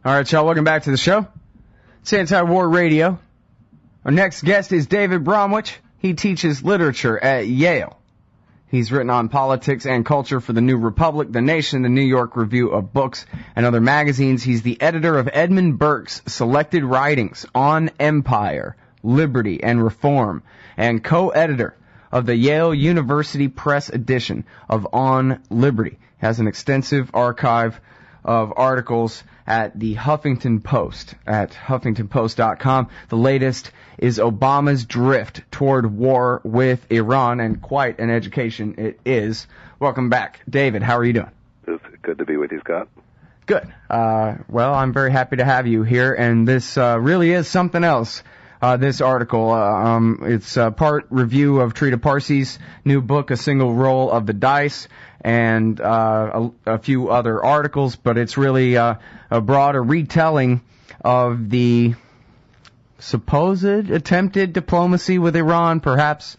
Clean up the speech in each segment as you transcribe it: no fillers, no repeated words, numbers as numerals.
All right, y'all, welcome back to the show. It's Anti-War Radio. Our next guest is David Bromwich. He teaches literature at Yale. He's written on politics and culture for the New Republic, The Nation, the New York Review of Books, and other magazines. He's the editor of Edmund Burke's Selected Writings on Empire, Liberty, and Reform, and co-editor of the Yale University Press edition of On Liberty. He has an extensive archive of articles at the Huffington Post at HuffingtonPost.com. The latest is Obama's drift toward war with Iran, and quite an education it is. Welcome back. David, how are you doing? It's good to be with you, Scott. Good. Well, I'm very happy to have you here, and this really is something else. This article, it's part review of Trita Parsi's new book, A Single Roll of the Dice, and a few other articles, but it's really a broader retelling of the supposed attempted diplomacy with Iran, perhaps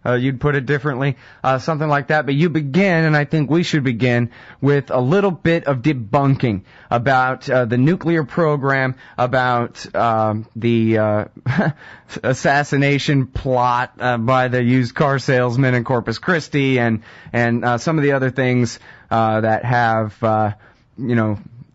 you'd put it differently, something like that. But you begin, and I think we should begin, with a little bit of debunking about the nuclear program, about the assassination plot by the used car salesman in Corpus Christi, and some of the other things that have,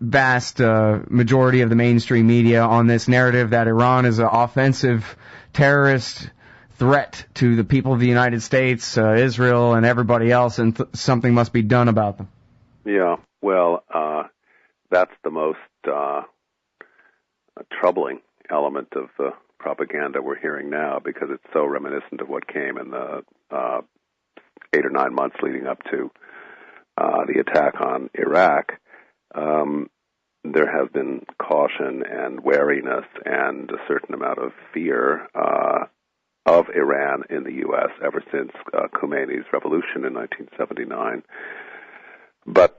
vast majority of the mainstream media on this narrative that Iran is an offensive terrorist threat to the people of the United States, Israel, and everybody else, and something must be done about them. Yeah, well, that's the most troubling element of the propaganda we're hearing now, because it's so reminiscent of what came in the 8 or 9 months leading up to the attack on Iraq. There has been caution and wariness and a certain amount of fear of Iran in the U.S. ever since Khomeini's revolution in 1979. But,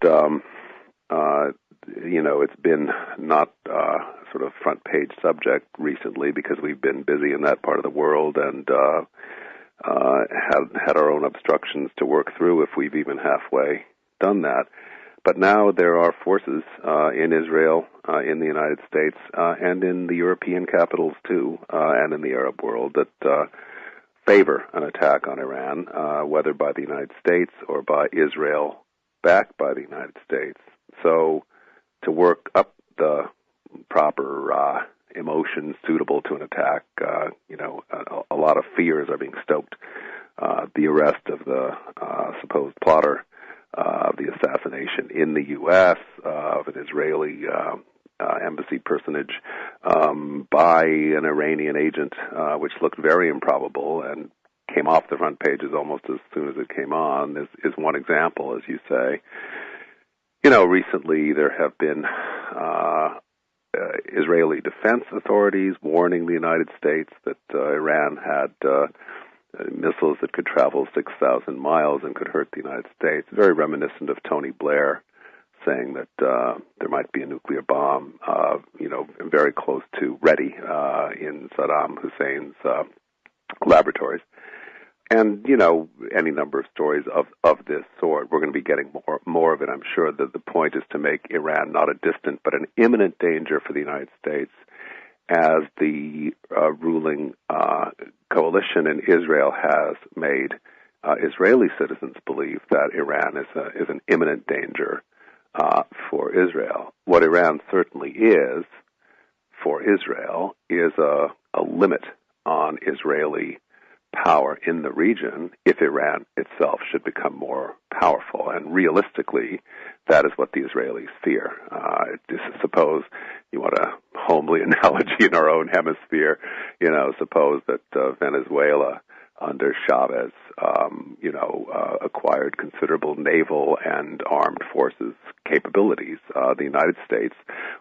it's been not sort of front-page subject recently because we've been busy in that part of the world and had our own obstructions to work through if we've even halfway done that. But now there are forces in Israel, in the United States, and in the European capitals, too, and in the Arab world that favor an attack on Iran, whether by the United States or by Israel, backed by the United States. So to work up the proper emotions suitable to an attack, a lot of fears are being stoked. The arrest of the supposed plotter of the assassination in the U.S. Of an Israeli embassy personage by an Iranian agent, which looked very improbable and came off the front pages almost as soon as it came on, is one example, as you say. Recently there have been Israeli defense authorities warning the United States that Iran had missiles that could travel 6,000 miles and could hurt the United States. Very reminiscent of Tony Blair saying that there might be a nuclear bomb, very close to ready in Saddam Hussein's laboratories. And, any number of stories of this sort. We're going to be getting more of it, I'm sure. That the point is to make Iran not a distant but an imminent danger for the United States, as the ruling coalition in Israel has made Israeli citizens believe that Iran is an imminent danger for Israel. What Iran certainly is for Israel is a limit on Israeli power in the region if Iran itself should become more powerful. And realistically, that is what the Israelis fear. Suppose you want a homely analogy in our own hemisphere, suppose that Venezuela under Chavez, acquired considerable naval and armed forces capabilities. The United States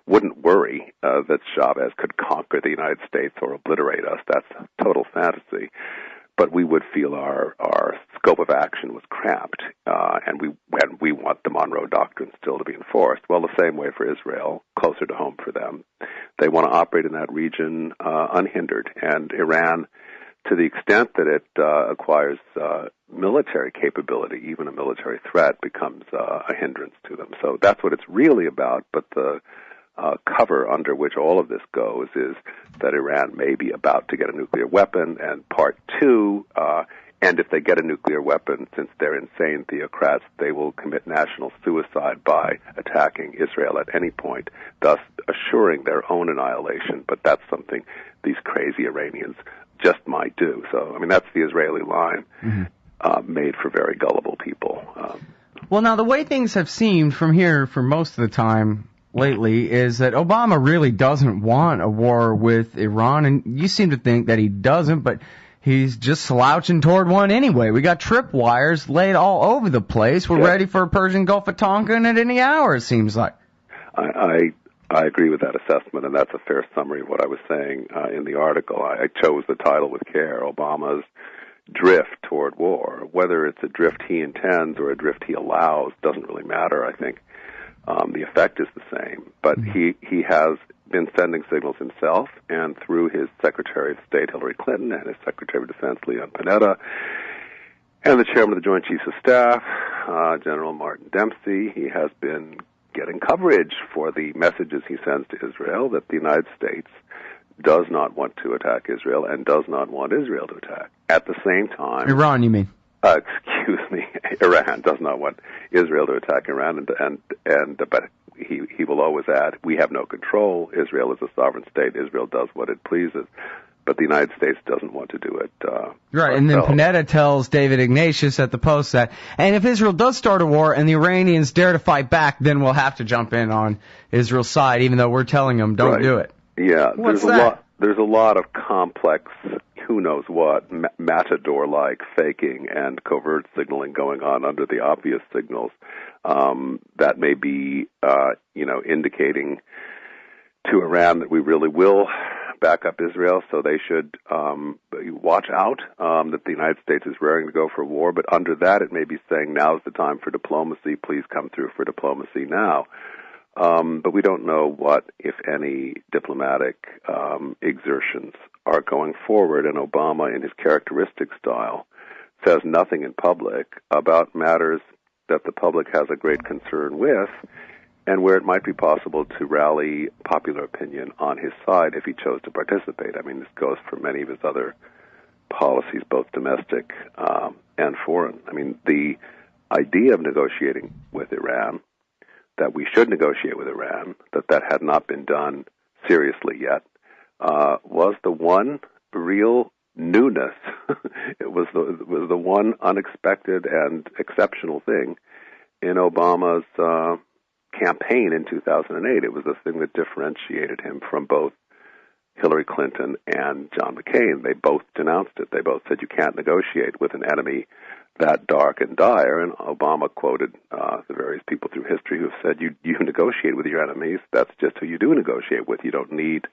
wouldn't worry that Chavez could conquer the United States or obliterate us. That's total fantasy. But we would feel our scope of action was cramped, and we want the Monroe Doctrine still to be enforced. Well, the same way for Israel, closer to home for them. They want to operate in that region unhindered, and Iran, to the extent that it acquires military capability, even a military threat, becomes a hindrance to them. So that's what it's really about, but the cover under which all of this goes is that Iran may be about to get a nuclear weapon, and part two, and if they get a nuclear weapon, since they're insane theocrats, they will commit national suicide by attacking Israel at any point, thus assuring their own annihilation. But that's something these crazy Iranians just might do. So, I mean, that's the Israeli line, made for very gullible people. Well, now, the way things have seemed from here for most of the time lately is that Obama really doesn't want a war with Iran, and you seem to think that he doesn't, but he's just slouching toward one anyway. We got tripwires laid all over the place. We're ready for a Persian Gulf of Tonkin at any hour, it seems like. I agree with that assessment, and that's a fair summary of what I was saying in the article. I chose the title with care, Obama's drift toward war. Whether it's a drift he intends or a drift he allows doesn't really matter, I think. The effect is the same. But he has been sending signals himself, and through his Secretary of State, Hillary Clinton, and his Secretary of Defense, Leon Panetta, and the Chairman of the Joint Chiefs of Staff, General Martin Dempsey, he has been getting coverage for the messages he sends to Israel that the United States does not want to attack Israel and does not want Israel to attack. At the same time... Iran, you mean? Excuse me, Iran does not want Israel to attack Iran, but he will always add, we have no control. Israel is a sovereign state. Israel does what it pleases, but the United States doesn't want to do it. Right, and then Panetta tells David Ignatius at the Post that, and if Israel does start a war and the Iranians dare to fight back, then we'll have to jump in on Israel's side, even though we're telling them don't do it. Yeah, there's a lot of complex, who knows what, matador-like faking and covert signaling going on under the obvious signals that may be, indicating to Iran that we really will back up Israel, so they should watch out that the United States is raring to go for war. But under that, it may be saying now's the time for diplomacy. Please come through for diplomacy now. But we don't know what, if any, diplomatic exertions are going forward, and Obama, in his characteristic style, says nothing in public about matters that the public has a great concern with, and where it might be possible to rally popular opinion on his side if he chose to participate. I mean, this goes for many of his other policies, both domestic and foreign. I mean, the idea of negotiating with Iran, that we should negotiate with Iran, that had not been done seriously yet, was the one real newness. It was the one unexpected and exceptional thing in Obama's campaign in 2008. It was the thing that differentiated him from both Hillary Clinton and John McCain. They both denounced it. They both said you can't negotiate with an enemy that dark and dire, and Obama quoted the various people through history who have said, you negotiate with your enemies. That's just who you do negotiate with. You don't need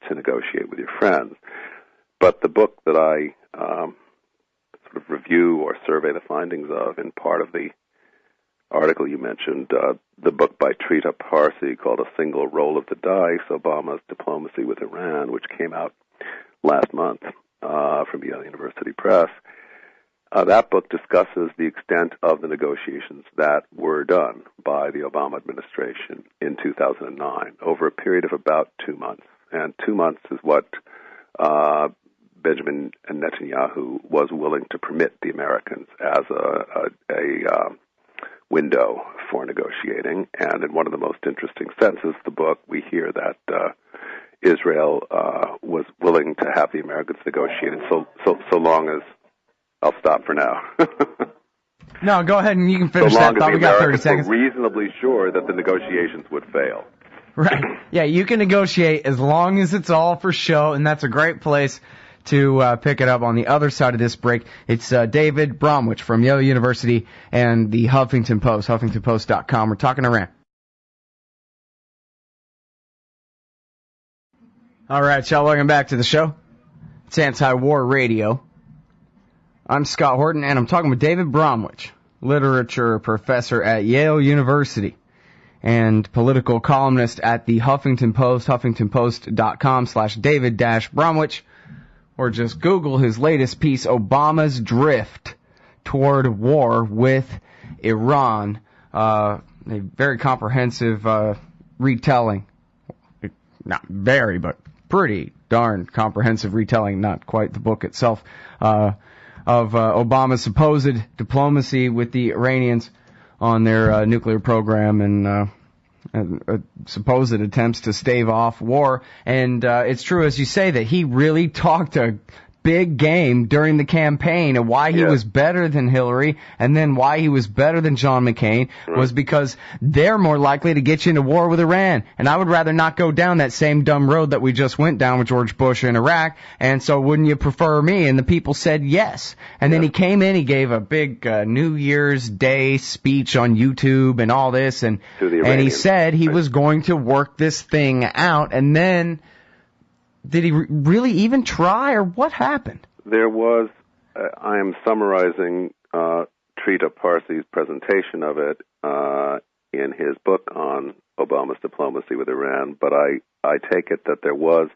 to negotiate with your friends. But the book that I sort of review or survey the findings of in part of the article you mentioned, the book by Trita Parsi called A Single Roll of the Dice, Obama's Diplomacy with Iran, which came out last month from Yale University Press. That book discusses the extent of the negotiations that were done by the Obama administration in 2009 over a period of about 2 months. And 2 months is what Benjamin Netanyahu was willing to permit the Americans as a window for negotiating. And in one of the most interesting sentences of the book, we hear that Israel was willing to have the Americans negotiate so long as... I'll stop for now. No, go ahead and you can finish that thought. We got 30 seconds. Were reasonably sure that the negotiations would fail. Right. Yeah, you can negotiate as long as it's all for show, and that's a great place to pick it up on the other side of this break. It's David Bromwich from Yale University and the Huffington Post, HuffingtonPost.com. We're talking Iran. All right, y'all, welcome back to the show. It's Anti-War Radio. I'm Scott Horton, and I'm talking with David Bromwich, literature professor at Yale University and political columnist at the Huffington Post, HuffingtonPost.com/David-Bromwich, or just Google his latest piece, Obama's Drift Toward War with Iran. A very comprehensive retelling not very, but pretty darn comprehensive retelling, not quite the book itself, of Obama's supposed diplomacy with the Iranians on their nuclear program and supposed attempts to stave off war. And it's true, as you say, that he really talked a big game during the campaign, and why he was better than Hillary, and then why he was better than John McCain was because they're more likely to get you into war with Iran. And I would rather not go down that same dumb road that we just went down with George Bush in Iraq. And so wouldn't you prefer me? And the people said yes. And then he came in, he gave a big New Year's Day speech on YouTube and all this, and he said he was going to work this thing out. And then did he really even try, or what happened? There was, I am summarizing Trita Parsi's presentation of it in his book on Obama's diplomacy with Iran, but I take it that there was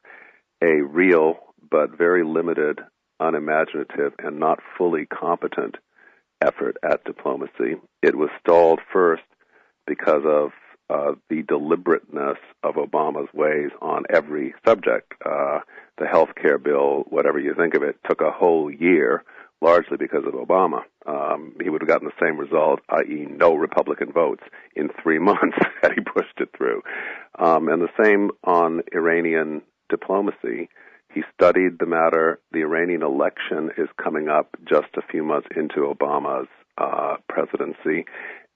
a real but very limited, unimaginative, and not fully competent effort at diplomacy. It was stalled first because of the deliberateness of Obama's ways on every subject. The health care bill, whatever you think of it, took a whole year, largely because of Obama. He would have gotten the same result, i.e. no Republican votes, in 3 months had he pushed it through. And the same on Iranian diplomacy. He studied the matter. The Iranian election is coming up just a few months into Obama's presidency.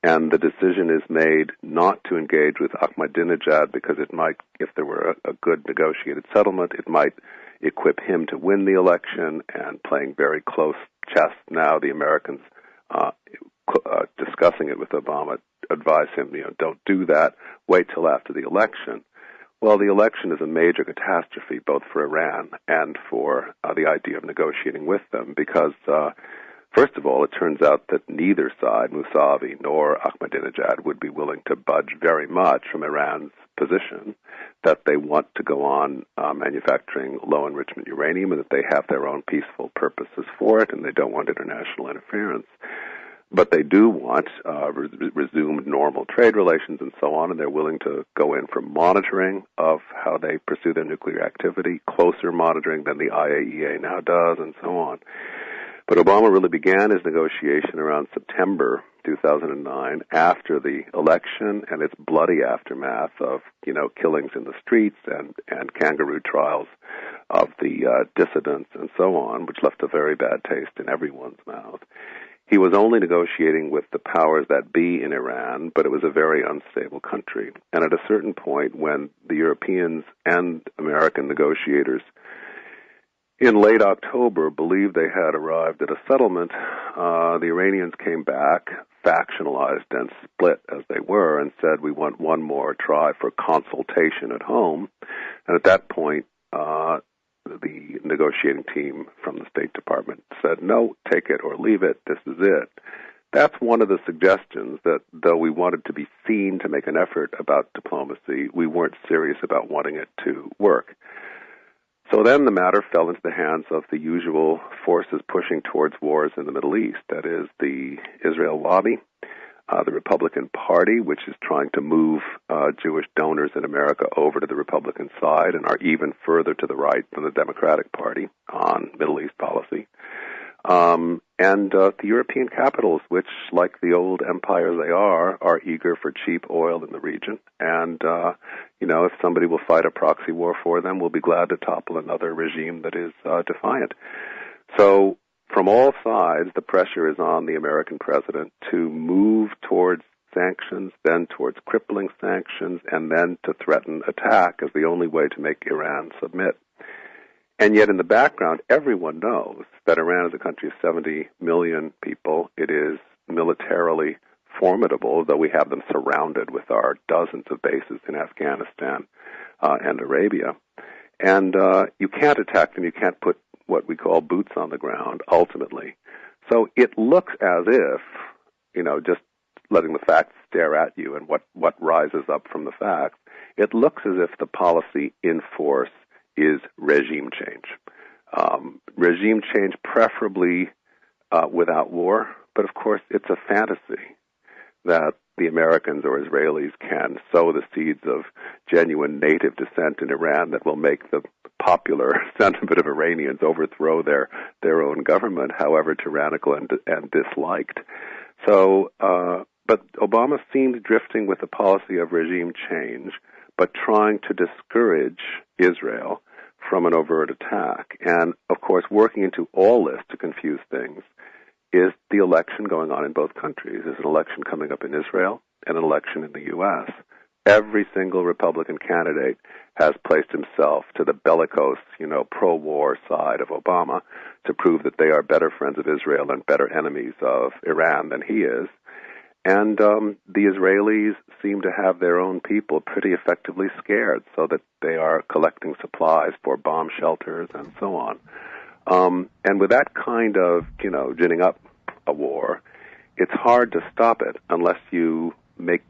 And the decision is made not to engage with Ahmadinejad because it might, if there were a good negotiated settlement, it might equip him to win the election. And playing very close chess now, the Americans discussing it with Obama advise him, don't do that. Wait till after the election. Well, the election is a major catastrophe both for Iran and for the idea of negotiating with them because first of all, it turns out that neither side, Mousavi nor Ahmadinejad, would be willing to budge very much from Iran's position that they want to go on manufacturing low-enrichment uranium and that they have their own peaceful purposes for it and they don't want international interference. But they do want resumed normal trade relations and so on, and they're willing to go in for monitoring of how they pursue their nuclear activity, closer monitoring than the IAEA now does, and so on. But Obama really began his negotiation around September 2009 after the election and its bloody aftermath of, killings in the streets and kangaroo trials of the dissidents and so on, which left a very bad taste in everyone's mouth. He was only negotiating with the powers that be in Iran, but it was a very unstable country. And at a certain point when the Europeans and American negotiators in late October believed they had arrived at a settlement, the Iranians came back, factionalized and split as they were, and said, we want one more try for consultation at home. And at that point, the negotiating team from the State Department said, no, take it or leave it, this is it. That's one of the suggestions that though we wanted to be seen to make an effort about diplomacy, we weren't serious about wanting it to work. So then the matter fell into the hands of the usual forces pushing towards wars in the Middle East, that is the Israel lobby, the Republican Party, which is trying to move Jewish donors in America over to the Republican side and are even further to the right than the Democratic Party on Middle East policy, and the European capitals, which, like the old empires they are eager for cheap oil in the region. And, if somebody will fight a proxy war for them, we'll be glad to topple another regime that is defiant. So from all sides, the pressure is on the American president to move towards sanctions, then towards crippling sanctions, and then to threaten attack as the only way to make Iran submit. And yet in the background, everyone knows that Iran is a country of 70 million people. It is militarily formidable, though we have them surrounded with our dozens of bases in Afghanistan and Arabia. And you can't attack them. You can't put what we call boots on the ground, ultimately. So it looks as if, just letting the facts stare at you and what rises up from the facts, it looks as if the policy in force is regime change. Regime change preferably without war, but of course it's a fantasy that the Americans or Israelis can sow the seeds of genuine native descent in Iran that will make the popular sentiment of Iranians overthrow their own government, however tyrannical and disliked. So, but Obama seemed drifting with the policy of regime change, but trying to discourage Israel from an overt attack. And, of course, working into all this to confuse things is the election going on in both countries. There's an election coming up in Israel and an election in the U.S. Every single Republican candidate has placed himself to the bellicose, pro-war side of Obama to prove that they are better friends of Israel and better enemies of Iran than he is. And the Israelis seem to have their own people pretty effectively scared, so that they are collecting supplies for bomb shelters and so on. And with that kind of, ginning up a war, it's hard to stop it unless you make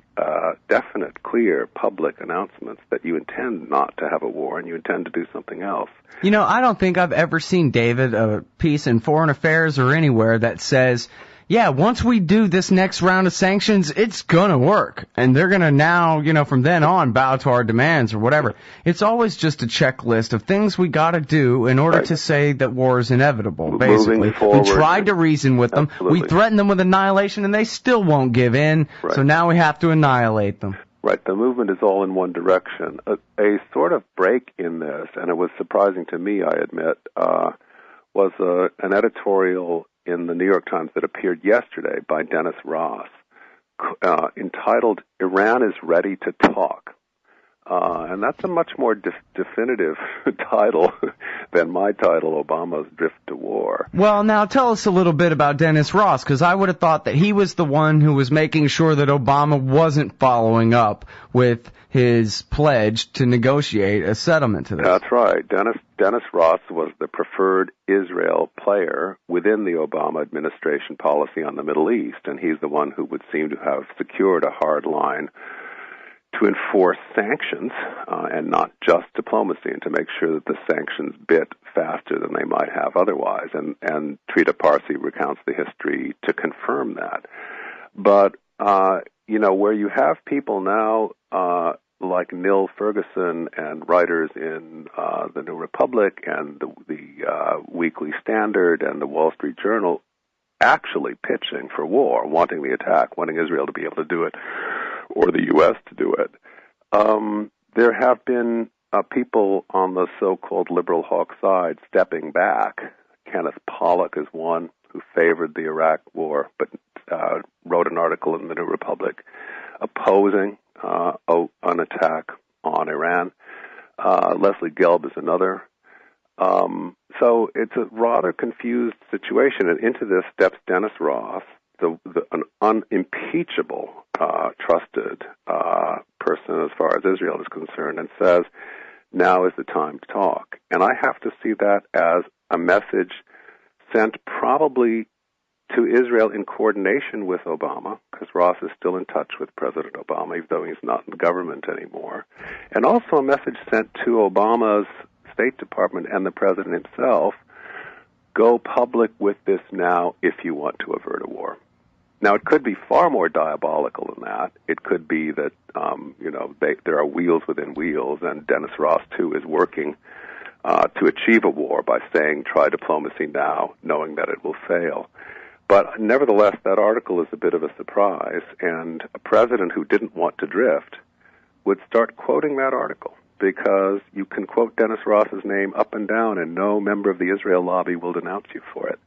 definite, clear, public announcements that you intend not to have a war and you intend to do something else. I don't think I've ever seen, David, a piece in Foreign Affairs or anywhere that says, yeah, once we do this next round of sanctions, it's going to work. And they're going to now, from then on, bow to our demands or whatever. It's always just a checklist of things we got to do in order to say that war is inevitable, basically. We tried to reason with them. Absolutely. We threatened them with annihilation, and they still won't give in. Right. So now we have to annihilate them. Right. The movement is all in one direction. A sort of break in this, and it was surprising to me, I admit, was an editorial in the New York Times that appeared yesterday by Dennis Ross, entitled "Iran is Ready to Talk." And that's a much more definitive title than my title, Obama's Drift to War. Well, now tell us a little bit about Dennis Ross, because I would have thought that he was the one who was making sure that Obama wasn't following up with his pledge to negotiate a settlement to this. That's right. Dennis Ross was the preferred Israel player within the Obama administration policy on the Middle East, and he's the one who would seem to have secured a hard line to enforce sanctions and not just diplomacy, and to make sure that the sanctions bit faster than they might have otherwise. And Trita Parsi recounts the history to confirm that. But, where you have people now like Neil Ferguson and writers in the New Republic and the Weekly Standard and the Wall Street Journal actually pitching for war, wanting the attack, wanting Israel to be able to do it, or the U.S. to do it. There have been people on the so-called liberal hawk side stepping back. Kenneth Pollock is one who favored the Iraq war, but wrote an article in the New Republic opposing an attack on Iran. Leslie Gelb is another. So it's a rather confused situation, and into this steps Dennis Ross, an unimpeachable, trusted person as far as Israel is concerned, and says, now is the time to talk. And I have to see that as a message sent probably to Israel in coordination with Obama, because Ross is still in touch with President Obama, even though he's not in the government anymore, and also a message sent to Obama's State Department and the President himself: go public with this now if you want to avert a war. Now, it could be far more diabolical than that. It could be that, there are wheels within wheels, and Dennis Ross, too, is working to achieve a war by saying, try diplomacy now, knowing that it will fail. But nevertheless, that article is a bit of a surprise, and a president who didn't want to drift would start quoting that article, because you can quote Dennis Ross's name up and down, and no member of the Israel lobby will denounce you for it.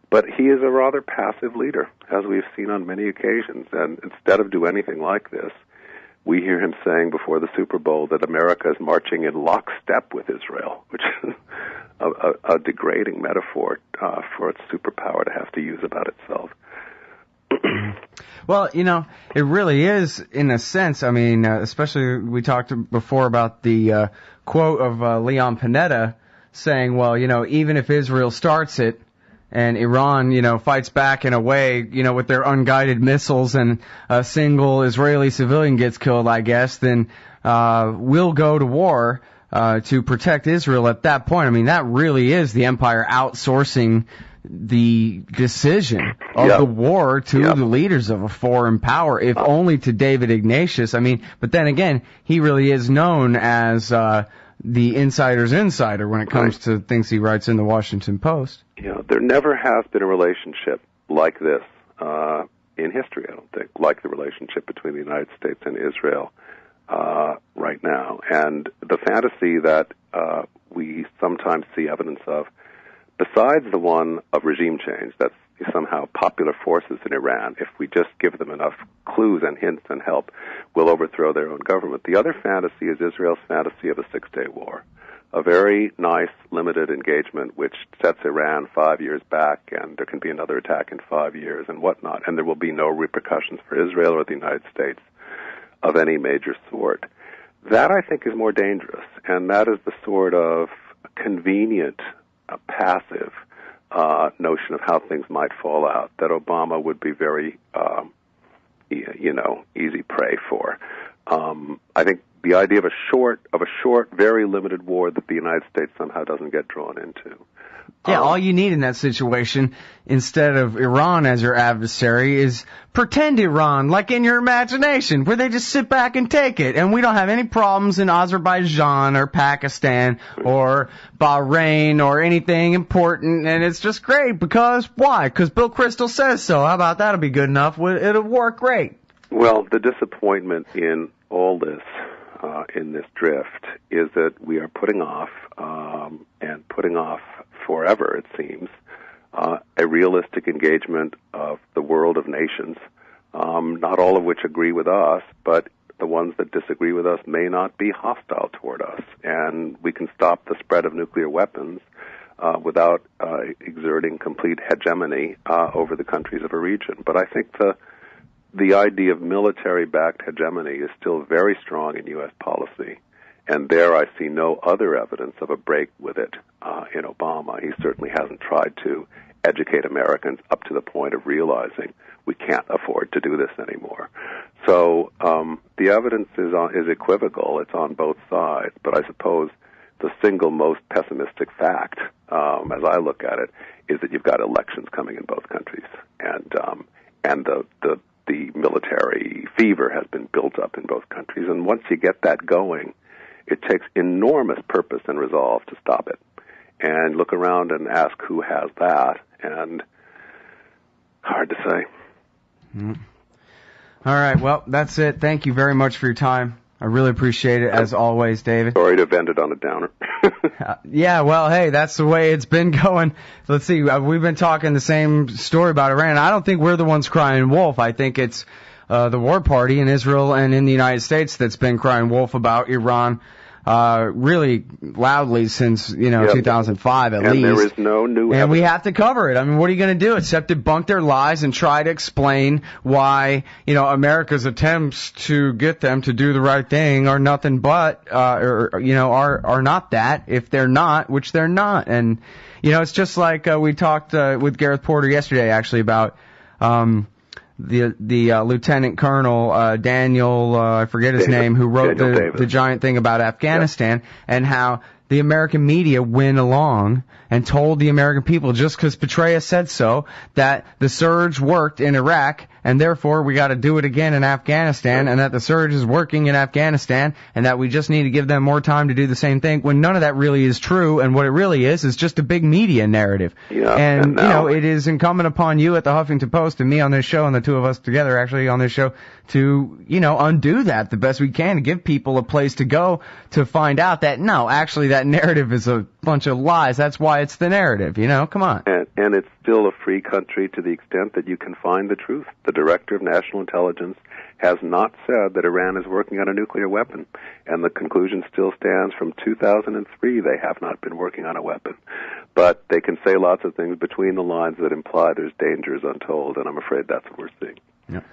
But he is a rather passive leader, as we've seen on many occasions, and instead of doing anything like this, we hear him saying before the Super Bowl that America is marching in lockstep with Israel, which is a degrading metaphor for its superpower to have to use about itself. Well, it really is, in a sense. I mean, especially we talked before about the quote of Leon Panetta saying, well, even if Israel starts it and Iran, fights back in a way, with their unguided missiles, and a single Israeli civilian gets killed, I guess, then we'll go to war to protect Israel at that point. I mean, that really is the empire outsourcing the decision of the war to the leaders of a foreign power, if only to David Ignatius. I mean, but then again, he really is known as the insider's insider when it comes to things he writes in the Washington Post. There never has been a relationship like this in history, I don't think, like the relationship between the United States and Israel right now. And the fantasy that we sometimes see evidence of, besides the one of regime change, that's somehow popular forces in Iran, if we just give them enough clues and hints and help, will overthrow their own government. The other fantasy is Israel's fantasy of a six-day war, a very nice, limited engagement which sets Iran 5 years back, and there can be another attack in 5 years and whatnot, and there will be no repercussions for Israel or the United States of any major sort. That, I think, is more dangerous, and that is the sort of convenient, passive notion of how things might fall out that Obama would be very, easy prey for. I think the idea of a short, very limited war that the United States somehow doesn't get drawn into. Yeah, all you need in that situation, instead of Iran as your adversary, is pretend Iran, like in your imagination, where they just sit back and take it. And we don't have any problems in Azerbaijan or Pakistan or Bahrain or anything important. And it's just great because, why? Because Bill Kristol says so. How about that'll be good enough? It'll work great. Well, the disappointment in all this, in this drift, is that we are putting off forever, it seems, a realistic engagement of the world of nations, not all of which agree with us, but the ones that disagree with us may not be hostile toward us, and we can stop the spread of nuclear weapons without exerting complete hegemony over the countries of a region. But I think the idea of military-backed hegemony is still very strong in U.S. policy, and there I see no other evidence of a break with it in Obama. He certainly hasn't tried to educate Americans up to the point of realizing we can't afford to do this anymore. So the evidence is equivocal. It's on both sides, but I suppose the single most pessimistic fact, as I look at it, is that you've got elections coming in both countries, and the military fever has been built up in both countries. And once you get that going, it takes enormous purpose and resolve to stop it. And look around and ask who has that, and hard to say. All right, well, that's it. Thank you very much for your time. I really appreciate it, as always, David. Sorry to have ended on a downer. Yeah, well, hey, that's the way it's been going. Let's see, we've been talking the same story about Iran. I don't think we're the ones crying wolf. I think it's the war party in Israel and in the United States that's been crying wolf about Iran really loudly since, 2005 at least. And there is no new evidence. And we have to cover it. I mean, what are you going to do except debunk their lies and try to explain why, America's attempts to get them to do the right thing are nothing but, are not that, if they're not, which they're not. And, it's just like we talked with Gareth Porter yesterday, actually, about the Lieutenant Colonel Daniel, I forget his name, who wrote the giant thing about Afghanistan, and how the American media went along and told the American people, just because Petraeus said so, that the surge worked in Iraq, and therefore we got to do it again in Afghanistan, and that the surge is working in Afghanistan, and that we just need to give them more time to do the same thing, when none of that really is true, and what it really is just a big media narrative. Yeah, and it is incumbent upon you at the Huffington Post and me on this show, and the two of us together actually on this show, to, undo that the best we can, to give people a place to go to find out that, no, actually that narrative is a bunch of lies. That's why it's the narrative, come on. And it's still a free country to the extent that you can find the truth. The Director of National Intelligence has not said that Iran is working on a nuclear weapon, and the conclusion still stands from 2003. They have not been working on a weapon. But they can say lots of things between the lines that imply there's dangers untold, and I'm afraid that's what we're seeing. Yep.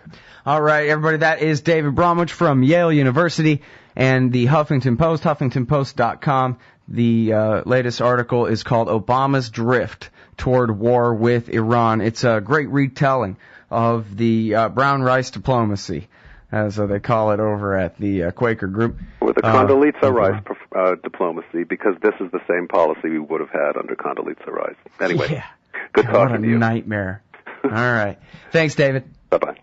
All right, everybody, that is David Bromwich from Yale University and the Huffington Post, HuffingtonPost.com. The latest article is called Obama's Drift Toward War with Iran. It's a great retelling of the brown rice diplomacy, as they call it over at the Quaker group. With the Condoleezza Rice diplomacy, because this is the same policy we would have had under Condoleezza Rice. Anyway. Yeah. Good God, talking what a to you. Nightmare. All right. Thanks, David. Bye-bye.